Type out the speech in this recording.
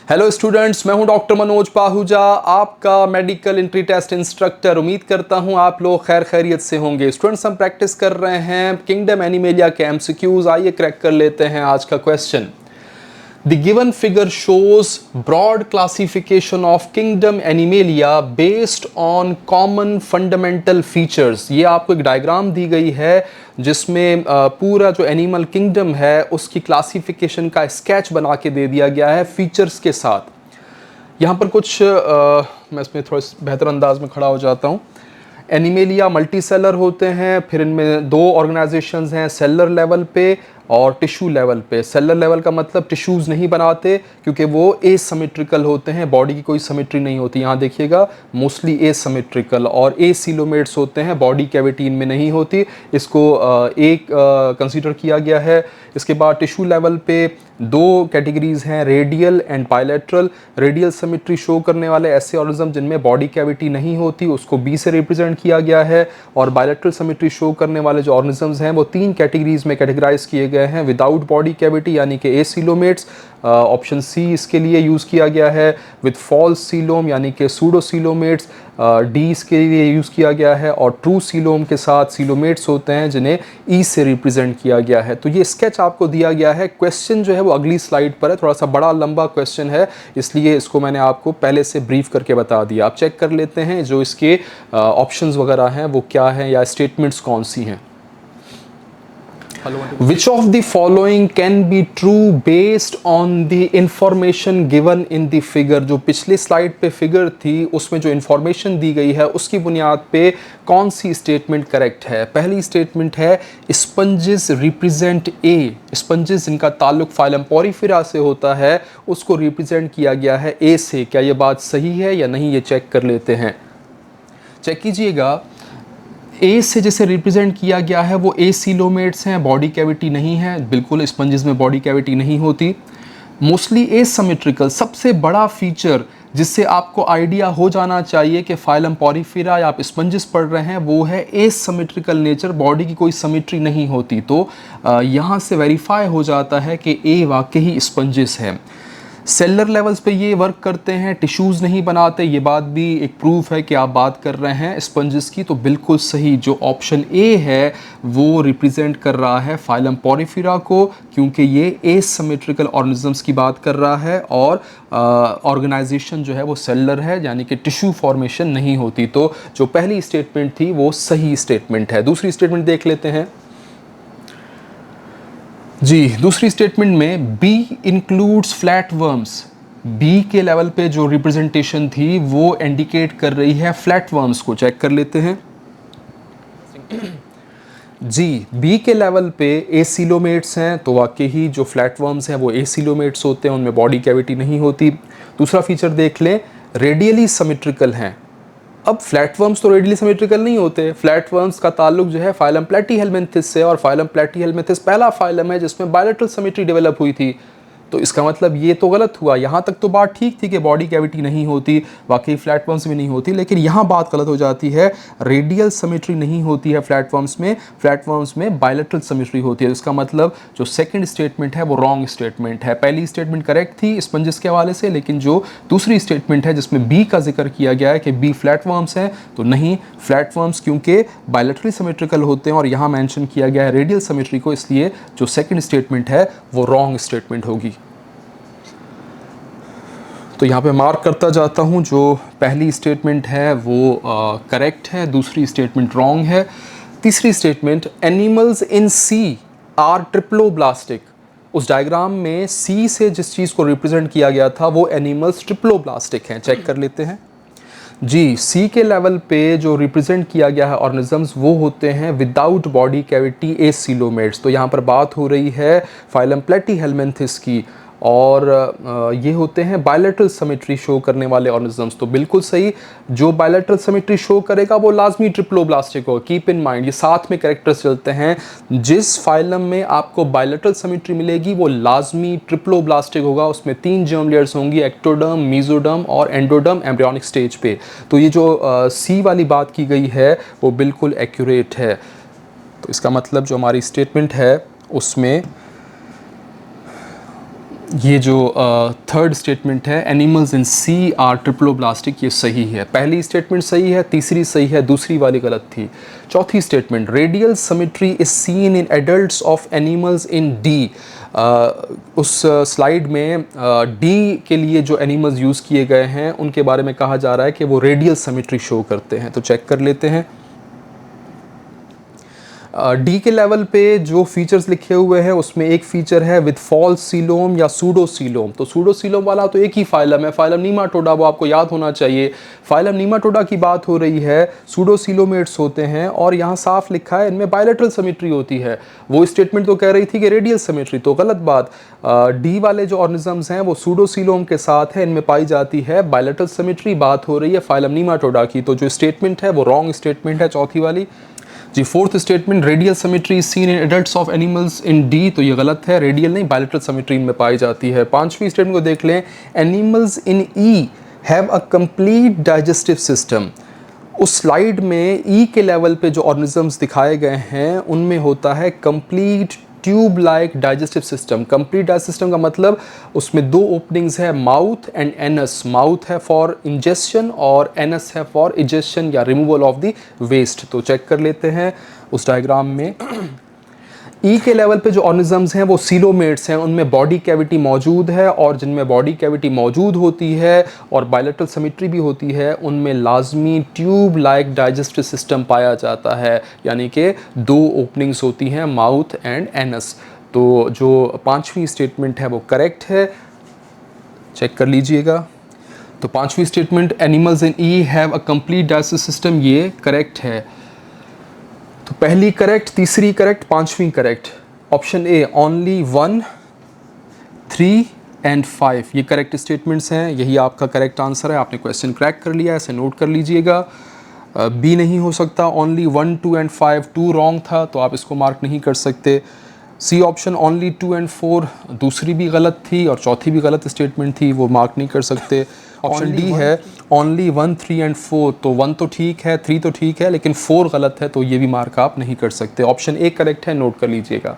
Hello students, मैं हूं doctor Manoj Pahuja, आपका मेडिकल एंट्री टेस्ट इंस्ट्रक्टर। उम्मीद करता हूं आप लोग खैर खैरियत से होंगे। स्टूडेंट्स, हम प्रैक्टिस कर रहे हैं किंगडम एनिमेलिया के एमसीक्यूज। आइए क्रैक कर लेते हैं आज का question. The given figure shows broad classification of kingdom Animalia based on common fundamental features। ये आपको एक डायग्राम दी गई है जिसमें पूरा जो एनिमल किंगडम है उसकी क्लासिफिकेशन का स्केच बना के दे दिया गया है फीचर्स के साथ। यहाँ पर कुछ मैं इसमें थोड़ा बेहतर अंदाज में खड़ा हो जाता हूँ। एनिमेलिया मल्टी सेलर होते हैं, फिर इनमें दो ऑर्गेनाइजेशंस हैं, सेलर लेवल पे और टिश्यू लेवल पे। सेलर लेवल का मतलब टिश्यूज़ नहीं बनाते क्योंकि वो एसिमेट्रिकल होते हैं, बॉडी की कोई सिमेट्री नहीं होती। यहाँ देखिएगा मोस्टली एसिमेट्रिकल। और एसीलोमेट्स होते हैं, बॉडी कैविटी इनमें नहीं होती। इसको एक कंसीडर किया गया है। इसके बाद टिश्यू लेवल पे दो कैटेगरीज हैं, radial and bilateral. Radial symmetry show करने वाले ऐसे ऑर्गेनिज्म जिनमें बॉडी कैविटी नहीं होती उसको बी से रिप्रेजेंट किया गया है। और बायलैटरल सिमेट्री शो करने वाले जो ऑर्गेनिज्म्स हैं वो तीन कैटेगरीज में कैटेगराइज किए गए हैं। विदाउट बॉडी कैविटी यानी कि एसीलोमेट्स, ऑप्शन सी इसके लिए यूज़ किया गया है। विद फॉल्स सीलोम यानी कि सूडोसीलोमेट्स, डी इसके लिए यूज़ किया गया है। और ट्रू सीलोम के साथ सीलोमेट्स होते हैं जिन्हें ई से रिप्रेजेंट किया गया है। तो ये स्केच आपको दिया गया है। क्वेश्चन जो है वो अगली स्लाइड पर है, थोड़ा सा बड़ा लंबा क्वेश्चन है इसलिए इसको मैंने आपको पहले से ब्रीफ करके बता दिया। आप चेक कर लेते हैं जो इसके ऑप्शंस वगैरह हैं वो क्या हैं या स्टेटमेंट्स कौन सी हैं। Which of the following can be true based on the information given in the figure? जो पिछली स्लाइड पे फिगर थी उसमें जो इंफॉर्मेशन दी गई है उसकी बुनियाद पे कौन सी स्टेटमेंट करेक्ट है। पहली स्टेटमेंट है स्पंजेस रिप्रेजेंट ए। स्पंजेस जिनका ताल्लुक फाइलम पोरिफेरा से होता है उसको रिप्रेजेंट किया गया है ए से। क्या ये बात सही है या नहीं, ये चेक कर लेते हैं। चेक कीजिएगा, ए से जिसे रिप्रेजेंट किया गया है वो एसीलोमेट्स हैं, बॉडी कैविटी नहीं है। बिल्कुल स्पंजेस में बॉडी कैविटी नहीं होती। मोस्टली एसिमेट्रिकल, सबसे बड़ा फीचर जिससे आपको आइडिया हो जाना चाहिए कि फाइलम पोरिफेरा या आप स्पंजेस पढ़ रहे हैं वो है एसिमेट्रिकल नेचर, बॉडी की कोई सिमेट्री नहीं होती। तो यहाँ से वेरीफाई हो जाता है कि ए वाकई स्पंजेस है। सेलर लेवल्स पे ये वर्क करते हैं, टिश्यूज़ नहीं बनाते। ये बात भी एक प्रूफ है कि आप बात कर रहे हैं स्पंजेस की। तो बिल्कुल सही जो ऑप्शन ए है वो रिप्रेजेंट कर रहा है फाइलम पोरिफेरा को, क्योंकि ये एसिमेट्रिकल ऑर्गेनिजम्स की बात कर रहा है और ऑर्गेनाइजेशन जो है वो सेलर है यानी कि टिश्यू फॉर्मेशन नहीं होती। तो जो पहली स्टेटमेंट थी वो सही स्टेटमेंट है। दूसरी स्टेटमेंट देख लेते हैं जी। दूसरी स्टेटमेंट में B includes flat worms. B के लेवल पे जो रिप्रेजेंटेशन थी वो इंडिकेट कर रही है फ्लैट वर्म्स को। चेक कर लेते हैं जी। बी के लेवल पे एसीलोमेट्स हैं तो वाकई ही जो फ्लैट वर्म्स हैं वो एसीलोमेट्स होते हैं, उनमें बॉडी कैविटी नहीं होती। दूसरा फीचर देख लें, रेडियली सिमेट्रिकल हैं। अब फ्लैट वर्म्स तो रेडियली सिमेट्रिकल नहीं होते। फ्लैट वर्म्स का ताल्लुक जो है फाइलम प्लेटीहेल्मिन्थिस से, और फाइलम प्लेटीहेल्मिन्थिस पहला फाइलम है जिसमें बायलैटरल सिमेट्री डेवलप हुई थी। तो इसका मतलब ये तो गलत हुआ। यहाँ तक तो बात ठीक थी कि बॉडी कैविटी नहीं होती, वाकई फ्लैट वर्म्स में नहीं होती, लेकिन यहाँ बात गलत हो जाती है। रेडियल सिमेट्री नहीं होती है फ्लैट वर्म्स में, फ्लैट वर्म्स में बायलैटरल सिमेट्री होती है। इसका मतलब जो सेकंड स्टेटमेंट है वो रॉन्ग स्टेटमेंट है। पहली स्टेटमेंट करेक्ट थी स्पंजेस के हवाले से, लेकिन जो दूसरी स्टेटमेंट है जिसमें बी का जिक्र किया गया है कि बी फ्लैट वर्म्स हैं, तो नहीं, फ्लैट वर्म्स क्योंकि बायलैटरली सिमेट्रिकल होते हैं और यहाँ मेंशन किया गया है रेडियल सिमेट्री को, इसलिए जो सेकंड स्टेटमेंट है वो रॉन्ग स्टेटमेंट होगी। तो यहाँ पे मार्क करता जाता हूँ, जो पहली स्टेटमेंट है वो करेक्ट है, दूसरी स्टेटमेंट रॉन्ग है। तीसरी statement, animals in C are triploblastic. उस डायग्राम में सी से जिस चीज़ को रिप्रेजेंट किया गया था वो एनिमल्स ट्रिप्लोब्लास्टिक हैं। चेक कर लेते हैं जी। सी के लेवल पे जो रिप्रेजेंट किया गया है ऑर्गेनिजम्स वो होते हैं विदाउट बॉडी कैविटी एसीलोमेट्स। तो यहाँ पर बात हो रही है फाइलम प्लेटीहेल्मिन्थिस की, और ये होते हैं बायलैटरल सिमेट्री शो करने वाले ऑर्गेनिजम्स। तो बिल्कुल सही, जो बायलैटरल सिमेट्री शो करेगा वो लाजमी ट्रिप्लोब्लास्टिक होगा। कीप इन माइंड, ये साथ में कैरेक्टर्स चलते हैं। जिस फाइलम में आपको बायलैटरल सिमेट्री मिलेगी वो लाजमी ट्रिप्लोब्लास्टिक होगा। उसमें 3 जर्म लेयर्स होंगी, एक्टोडर्म, मेसोडर्म और एंडोडर्म एम्ब्रियोनिक स्टेज पे। तो ये जो सी वाली बात की गई है वो बिल्कुल एक्यूरेट है। तो इसका मतलब जो हमारी स्टेटमेंट है उसमें ये जो थर्ड स्टेटमेंट है, animals in C are triploblastic, ये सही है। पहली स्टेटमेंट सही है, तीसरी सही है, दूसरी वाली गलत थी। चौथी statement, radial symmetry is seen in adults of animals in D. उस स्लाइड में डी के लिए जो एनिमल्स यूज़ किए गए हैं उनके बारे में कहा जा रहा है कि वो रेडियल सिमेट्री शो करते हैं। तो चेक कर लेते हैं। डी के लेवल पे जो फीचर्स लिखे हुए हैं उसमें एक फीचर है विद फॉल्स सीलोम या सूडोसीलोम। तो सूडोसीलोम वाला तो एक ही फाइलम है, फाइलम नीमाटोडा, वो आपको याद होना चाहिए। फाइलम नीमाटोडा की बात हो रही है, सूडोसीलोमेट्स होते हैं और यहाँ साफ लिखा है इनमें बायलैटरल सिमेट्री होती है। वो स्टेटमेंट तो कह रही थी कि रेडियल सिमेट्री, तो गलत बात। डी वाले जो ऑर्गेनिजम्स हैं वो सूडोसीलोम के साथ है, इनमें पाई जाती है बायलैटरल सिमेट्री। बात हो रही है फाइलम नीमाटोडा की, तो जो स्टेटमेंट है वो रॉन्ग स्टेटमेंट है, चौथी वाली जी। Fourth statement, radial symmetry seen in adults of animals in D, तो ये गलत है, रेडियल नहीं बायलैटरल सिमेट्री इनमें पाई जाती है। पांचवी स्टेटमेंट को देख लें, animals in E have a complete digestive system. उस स्लाइड में ई के लेवल पे जो ऑर्गेनिजम्स दिखाए गए हैं उनमें होता है complete tube like digestive system. Complete digestive system का मतलब उसमें दो ओपनिंग्स है, माउथ एंड एनस। माउथ है फॉर इंजेशन और एनस है फॉर इजेशन या रिमूवल ऑफ द वेस्ट। तो चेक कर लेते हैं उस डायग्राम में। ई के लेवल पे जो ऑर्गेनिजम्स हैं वो सीलोमेट्स हैं, उनमें बॉडी कैविटी मौजूद है और जिनमें बॉडी कैविटी मौजूद होती है और बायलैटरल सिमेट्री भी होती है उनमें लाजमी ट्यूब लाइक डाइजेस्टिव सिस्टम पाया जाता है, यानी कि दो ओपनिंग्स होती हैं, माउथ एंड एनस। तो जो पांचवी स्टेटमेंट है वो करेक्ट है, चेक कर लीजिएगा। तो पांचवी statement, animals in E have a complete digestive system, ये करेक्ट है। तो पहली करेक्ट, तीसरी करेक्ट, पांचवी correct. Option A only 1, 3 and 5 ये करेक्ट स्टेटमेंट्स हैं, यही आपका करेक्ट आंसर है। आपने क्वेश्चन क्रैक कर लिया, ऐसे नोट कर लीजिएगा। बी नहीं हो सकता, ओनली 1, 2 एंड 5, 2 रॉन्ग था तो आप इसको मार्क नहीं कर सकते। सी ऑप्शन ओनली 2 एंड 4 दूसरी भी गलत थी और चौथी भी गलत स्टेटमेंट थी, वो मार्क नहीं कर सकते। ऑप्शन डी है ओनली 1, 3 एंड 4, तो 1 तो ठीक है, 3 तो ठीक है, लेकिन 4 गलत है, तो ये भी मार्क आप नहीं कर सकते। ऑप्शन ए करेक्ट है, नोट कर लीजिएगा।